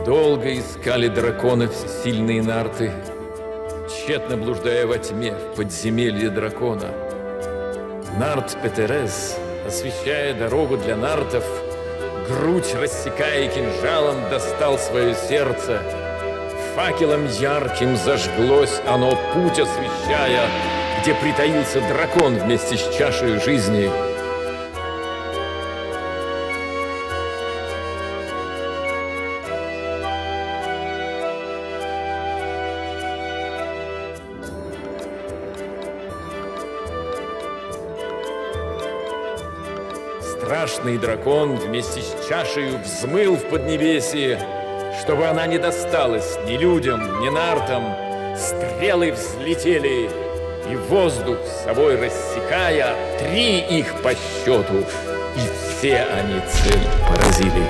Долго искали драконы всесильные нарты, тщетно блуждая во тьме в подземелье дракона. Нарт Петерес, освещая дорогу для нартов, грудь рассекая кинжалом, достал свое сердце. Факелом ярким зажглось оно, путь освещая, где притаился дракон вместе с чашей жизни. Страшный дракон вместе с чашею взмыл в поднебесье, чтобы она не досталась ни людям, ни нартам. Стрелы взлетели, и воздух с собой рассекая, 3 их по счету, и все они цель поразили.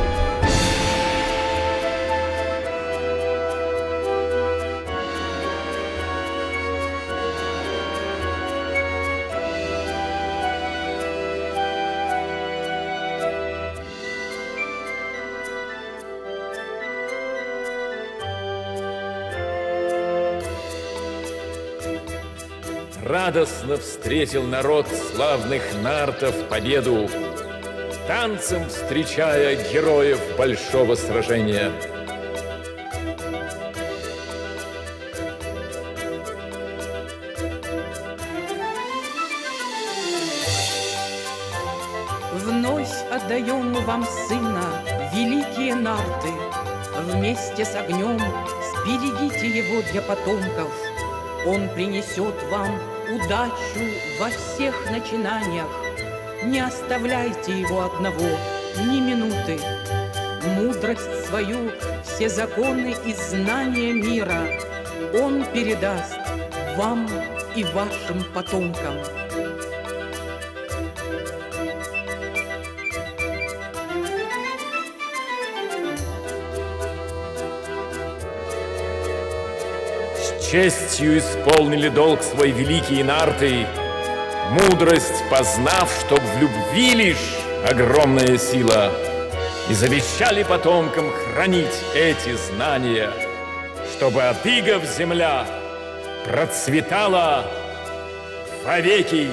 Радостно встретил народ славных нартов победу, танцем встречая героев большого сражения. Вновь отдаем мы вам сына, великие нарты. Вместе с огнем сберегите его для потомков. Он принесет вам удачу во всех начинаниях. Не оставляйте его одного ни минуты. Мудрость свою, все законы и знания мира он передаст вам и вашим потомкам. Честью исполнили долг свой великие нарты, мудрость познав, чтоб в любви лишь огромная сила, и завещали потомкам хранить эти знания, чтобы от игов земля процветала вовеки.